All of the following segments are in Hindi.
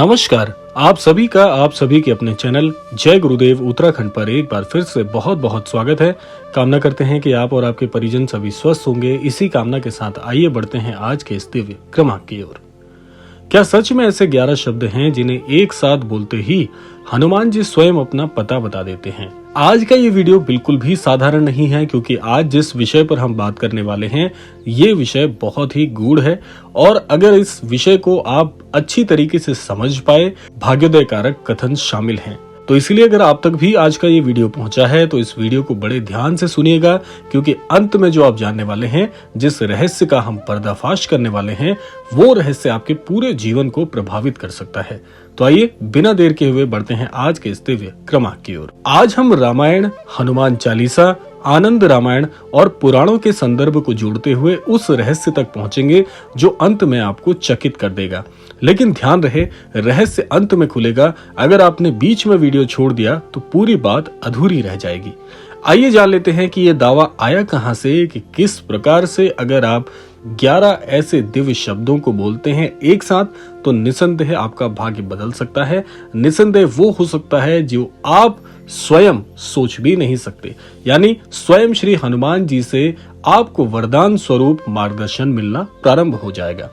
नमस्कार, आप सभी के अपने चैनल जय गुरुदेव उत्तराखंड पर एक बार फिर से बहुत बहुत स्वागत है। कामना करते हैं कि आप और आपके परिजन सभी स्वस्थ होंगे। इसी कामना के साथ आइए बढ़ते हैं आज के इस दिव्य क्रमांक की ओर। क्या सच में ऐसे 11 शब्द हैं जिन्हें एक साथ बोलते ही हनुमान जी स्वयं अपना पता बता देते हैं? आज का ये वीडियो बिल्कुल भी साधारण नहीं है, क्योंकि आज जिस विषय पर हम बात करने वाले हैं ये विषय बहुत ही गूढ़ है और अगर इस विषय को आप अच्छी तरीके से समझ पाए, भाग्योदय कारक कथन शामिल हैं। तो इसलिए अगर आप तक भी आज का ये वीडियो पहुंचा है तो इस वीडियो को बड़े ध्यान से सुनिएगा, क्योंकि अंत में जो आप जानने वाले हैं, जिस रहस्य का हम पर्दाफाश करने वाले हैं, वो रहस्य आपके पूरे जीवन को प्रभावित कर सकता है। तो आइए बिना देर के हुए बढ़ते हैं आज के इस दिव्य क्रमांक की ओर। आज हम रामायण, हनुमान चालीसा, आनंद रामायण और पुराणों के संदर्भ को जोड़ते हुए उस रहस्य तक पहुंचेंगे जो अंत में आपको चकित कर देगा। लेकिन ध्यान रहे, रहस्य अंत में खुलेगा। अगर आपने बीच में वीडियो छोड़ दिया तो पूरी बात अधूरी रह जाएगी। आइए जान लेते हैं कि ये दावा आया कहां से, कि किस प्रकार से अगर आप 11 ऐसे दिव्य शब्दों को बोलते हैं एक साथ तो निसंदेह आपका भाग्य बदल सकता है। निसंदेह वो हो सकता है जो आप स्वयं सोच भी नहीं सकते, यानी स्वयं श्री हनुमान जी से आपको वरदान स्वरूप मार्गदर्शन मिलना प्रारंभ हो जाएगा।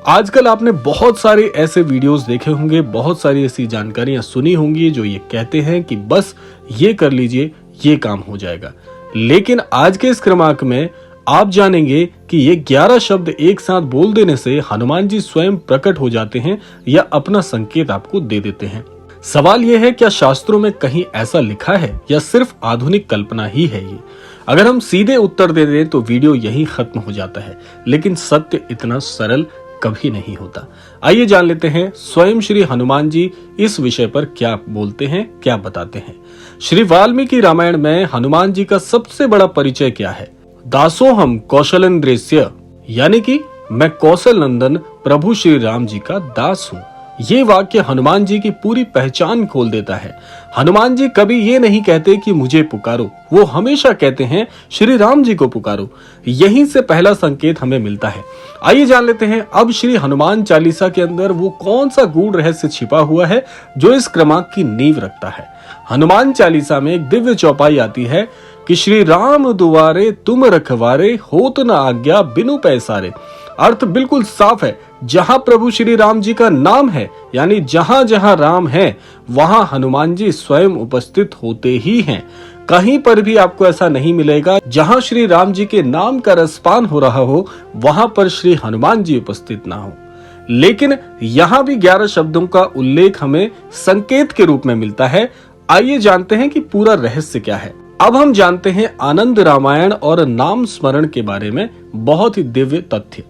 आजकल आपने बहुत सारे ऐसे वीडियोस देखे होंगे, बहुत सारी ऐसी जानकारियां सुनी होंगी जो ये कहते हैं कि बस ये कर लीजिए, ये काम हो जाएगा। लेकिन आज के इस क्रमांक में आप जानेंगे कि ये 11 शब्द एक साथ बोल देने से हनुमान जी स्वयं प्रकट हो जाते हैं या अपना संकेत आपको दे देते हैं। सवाल यह है, क्या शास्त्रों में कहीं ऐसा लिखा है या सिर्फ आधुनिक कल्पना ही है ये? अगर हम सीधे उत्तर दे दें तो वीडियो यहीं खत्म हो जाता है, लेकिन सत्य इतना सरल कभी नहीं होता। आइए जान लेते हैं स्वयं श्री हनुमान जी इस विषय पर क्या बोलते हैं, क्या बताते हैं। श्री वाल्मीकि रामायण में हनुमान जी का सबसे बड़ा परिचय क्या है? दासोहम कौशलेंद्रस्य, यानी कि मैं कौशल नंदन प्रभु श्री राम जी का दास हूँ। ये वाक्य हनुमान जी की पूरी पहचान खोल देता है। हनुमान जी कभी ये नहीं कहते कि मुझे पुकारो, वो हमेशा कहते हैं श्री राम जी को पुकारो। यहीं से पहला संकेत हमें मिलता है। आइए जान लेते हैं अब श्री हनुमान चालीसा के अंदर वो कौन सा गूढ़ रहस्य छिपा हुआ है जो इस क्रमांक की नींव रखता है। हनुमान चालीसा में एक दिव्य चौपाई आती है कि श्री राम दुआरे तुम रखवारे, होत न आज्ञा बिनु पैसारे। अर्थ बिल्कुल साफ है, जहां प्रभु श्री राम जी का नाम है, यानी जहां जहां राम है वहां हनुमान जी स्वयं उपस्थित होते ही हैं। कहीं पर भी आपको ऐसा नहीं मिलेगा जहां श्री राम जी के नाम का रसपान हो रहा हो वहां पर श्री हनुमान जी उपस्थित ना हो। लेकिन यहाँ भी 11 शब्दों का उल्लेख हमें संकेत के रूप में मिलता है। आइए जानते हैं कि पूरा रहस्य क्या है। अब हम जानते हैं आनंद रामायण और नाम स्मरण के बारे में बहुत ही दिव्य तथ्य।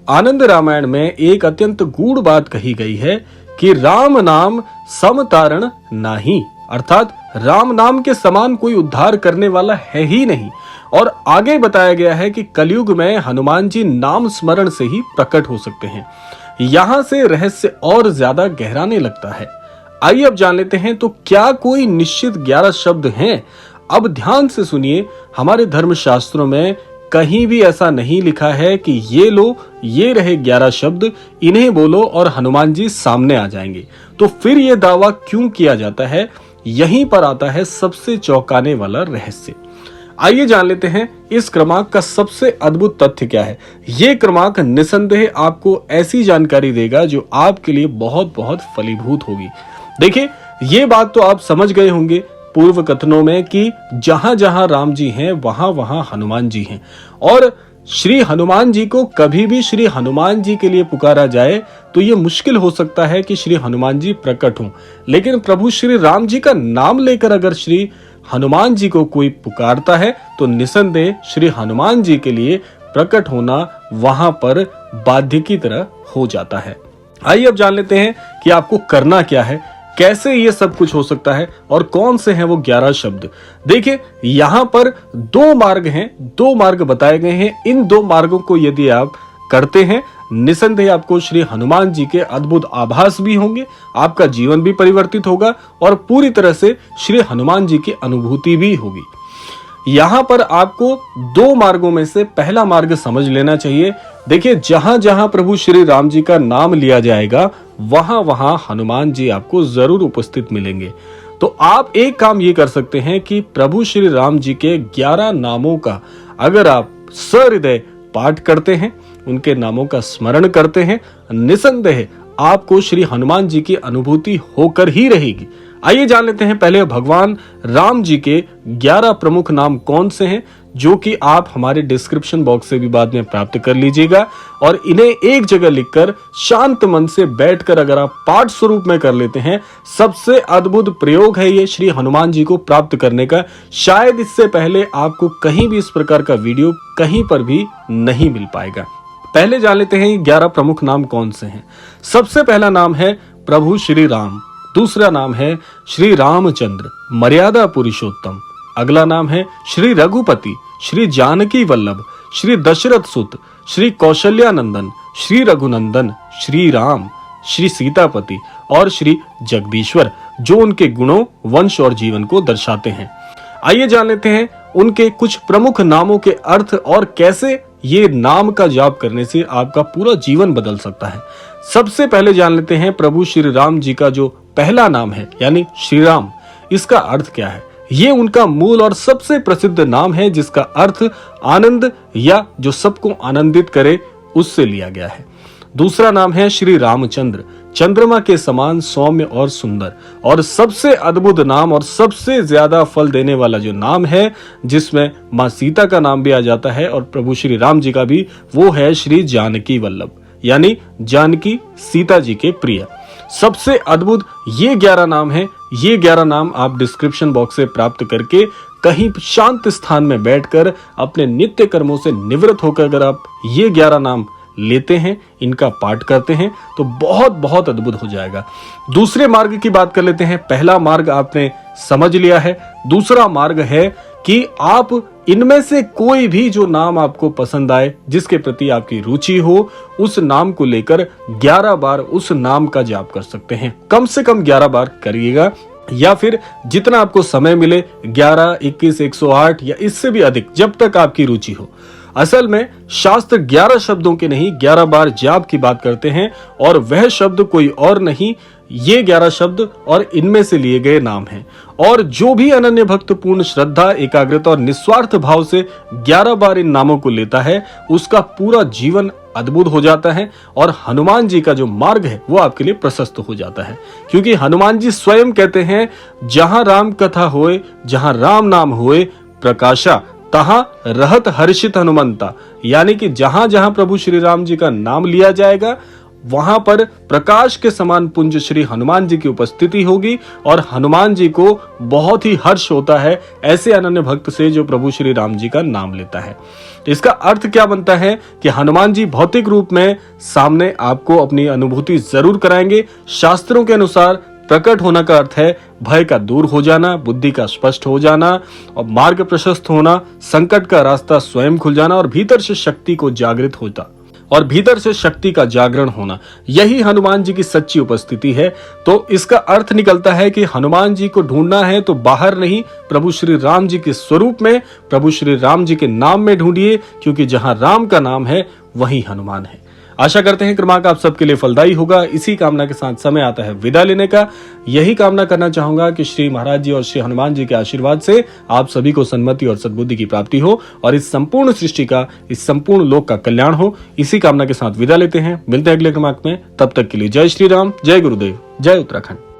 आनंद रामायण में एक अत्यंत गूढ़ बात कही गई है कि राम नाम समतारण नाही, अर्थात राम नाम के समान कोई उद्धार करने वाला है ही नहीं। और आगे बताया गया है कि कलयुग में हनुमान जी नाम स्मरण से ही प्रकट हो सकते हैं। यहाँ से रहस्य और ज्यादा गहराने लगता है। आइए अब जान लेते हैं, तो क्या कोई निश्चित 11 शब्द हैं? अब ध्यान से सुनिए, हमारे धर्मशास्त्रों में कहीं भी ऐसा नहीं लिखा है कि ये लो, ये रहे 11 शब्द, इन्हें बोलो और हनुमान जी सामने आ जाएंगे। तो फिर ये दावा क्यों किया जाता है? यहीं पर आता है सबसे चौंकाने वाला रहस्य। आइए जान लेते हैं इस क्रमांक का सबसे अद्भुत तथ्य क्या है। ये क्रमांक निसंदेह आपको ऐसी जानकारी देगा जो आपके लिए बहुत बहुत फलीभूत होगी। देखिए, ये बात तो आप समझ गए होंगे पूर्व कथनों में कि जहां जहां राम जी हैं वहां वहां हनुमान जी हैं, और श्री हनुमान जी को कभी भी श्री हनुमान जी के लिए पुकारा जाए तो ये मुश्किल हो सकता है कि श्री हनुमान जी प्रकट हों। लेकिन प्रभु श्री राम जी का नाम लेकर अगर श्री हनुमान जी को कोई पुकारता है तो निसंदेह श्री हनुमान जी के लिए प्रकट होना वहां पर बाध्य की तरह हो जाता है। आइए अब जान लेते हैं कि आपको करना क्या है, कैसे ये सब कुछ हो सकता है और कौन से हैं वो 11 शब्द। देखिए, यहाँ पर 2 मार्ग हैं, 2 मार्ग बताए गए हैं। इन 2 मार्गों को यदि आप करते हैं, निसंदेह आपको श्री हनुमान जी के अद्भुत आभास भी होंगे, आपका जीवन भी परिवर्तित होगा और पूरी तरह से श्री हनुमान जी की अनुभूति भी होगी। यहाँ पर आपको 2 मार्गों में से पहला मार्ग समझ लेना चाहिए। देखिए, जहां जहां प्रभु श्री राम जी का नाम लिया जाएगा वहां वहां हनुमान जी आपको जरूर उपस्थित मिलेंगे। तो आप एक काम ये कर सकते हैं कि प्रभु श्री राम जी के 11 नामों का अगर आप सहृदय पाठ करते हैं, उनके नामों का स्मरण करते हैं, निसंदेह आपको श्री हनुमान जी की अनुभूति होकर ही रहेगी। आइए जान लेते हैं पहले भगवान राम जी के 11 प्रमुख नाम कौन से हैं, जो कि आप हमारे डिस्क्रिप्शन बॉक्स से भी बाद में प्राप्त कर लीजिएगा। और इन्हें एक जगह लिखकर शांत मन से बैठकर अगर आप पाठ स्वरूप में कर लेते हैं, सबसे अद्भुत प्रयोग है ये श्री हनुमान जी को प्राप्त करने का। शायद इससे पहले आपको कहीं भी इस प्रकार का वीडियो कहीं पर भी नहीं मिल पाएगा। पहले जान लेते हैं 11 प्रमुख नाम कौन से हैं। सबसे पहला नाम है प्रभु श्री राम, दूसरा नाम है श्री रामचंद्र मर्यादा पुरुषोत्तम, अगला नाम है श्री रघुपति, श्री जानकी वल्लभ, श्री दशरथ सुत, श्री कौशल्यानंदन, श्री रघुनंदन, श्री राम, श्री सीतापति और श्री जगदीश्वर, जो उनके गुणों, वंश और जीवन को दर्शाते हैं। आइए जान लेते हैं उनके कुछ प्रमुख नामों के अर्थ और कैसे ये नाम का जाप करने से आपका पूरा जीवन बदल सकता है। सबसे पहले जान लेते हैं प्रभु श्री राम जी का जो पहला नाम है यानी श्री राम, इसका अर्थ क्या है। ये उनका मूल और सबसे प्रसिद्ध नाम है, जिसका अर्थ आनंद या जो सबको आनंदित करे उससे लिया गया है। दूसरा नाम है श्री रामचंद्र, चंद्रमा के समान सौम्य और सुंदर, और सबसे अद्भुत नाम और सबसे ज्यादा फल देने वाला जो नाम है, जिसमें माँ सीता का नाम भी आ जाता है और प्रभु श्री राम जी का भी, वो है श्री जानकी वल्लभ, यानी जानकी सीता जी के प्रिय। सबसे अद्भुत ये 11 नाम है। ये 11 नाम आप डिस्क्रिप्शन बॉक्स से प्राप्त करके कहीं शांत स्थान में बैठकर अपने नित्य कर्मों से निवृत्त होकर अगर आप ये 11 नाम लेते हैं, इनका पाठ करते हैं, तो बहुत बहुत अद्भुत हो जाएगा। दूसरे मार्ग की बात कर लेते हैं। पहला मार्ग आपने समझ लिया है। दूसरा मार्ग है कि आप इनमें से कोई भी जो नाम आपको पसंद आए, जिसके प्रति आपकी रुचि हो, उस नाम को लेकर 11 बार उस नाम का जाप कर सकते हैं। कम से कम 11 बार करिएगा, या फिर जितना आपको समय मिले, 11, 21, 108 या इससे भी अधिक, जब तक आपकी रुचि हो। असल में शास्त्र 11 शब्दों के नहीं 11 बार जाप की बात करते हैं, और वह शब्द कोई और नहीं, ये 11 शब्द और इनमें से लिए गए नाम हैं। और जो भी अनन्य भक्त पूर्ण श्रद्धा, एकाग्रता और निस्वार्थ भाव से 11 बार इन नामों को लेता है, उसका पूरा जीवन अद्भुत हो जाता है और हनुमान जी का जो मार्ग है वो आपके लिए प्रशस्त हो जाता है। क्योंकि हनुमान जी स्वयं कहते हैं, जहां राम कथा होए, जहां राम नाम होए प्रकाशा, तहां रहत हर्षित हनुमंता, यानी कि जहां जहां प्रभु श्री राम जी का नाम लिया जाएगा, वहां पर प्रकाश के समान पुंज श्री हनुमान जी की उपस्थिति होगी और हनुमान जी को बहुत ही हर्ष होता है ऐसे अनन्य भक्त से जो प्रभु श्री राम जी का नाम लेता है। इसका अर्थ क्या बनता है कि हनुमान जी भौतिक रूप में सामने आपको अपनी अनुभूति जरूर कराएंगे। शास्त्रों के अनुसार प्रकट होना का अर्थ है भय का दूर हो जाना, बुद्धि का स्पष्ट हो जाना और मार्ग प्रशस्त होना, संकट का रास्ता स्वयं खुल जाना और भीतर से शक्ति को जागृत होता और भीतर से शक्ति का जागरण होना, यही हनुमान जी की सच्ची उपस्थिति है। तो इसका अर्थ निकलता है कि हनुमान जी को ढूंढना है तो बाहर नहीं, प्रभु श्री राम जी के स्वरूप में, प्रभु श्री राम जी के नाम में ढूंढिए, क्योंकि जहां राम का नाम है वहीं हनुमान है। आशा करते हैं क्रमांक आप सबके लिए फलदायी होगा। इसी कामना के साथ समय आता है विदा लेने का। यही कामना करना चाहूंगा कि श्री महाराज जी और श्री हनुमान जी के आशीर्वाद से आप सभी को सन्मति और सद्बुद्धि की प्राप्ति हो और इस संपूर्ण सृष्टि का, इस संपूर्ण लोक का कल्याण हो। इसी कामना के साथ विदा लेते हैं। मिलते हैं अगले क्रमांक में। तब तक के लिए जय श्री राम, जय गुरुदेव, जय उत्तराखंड।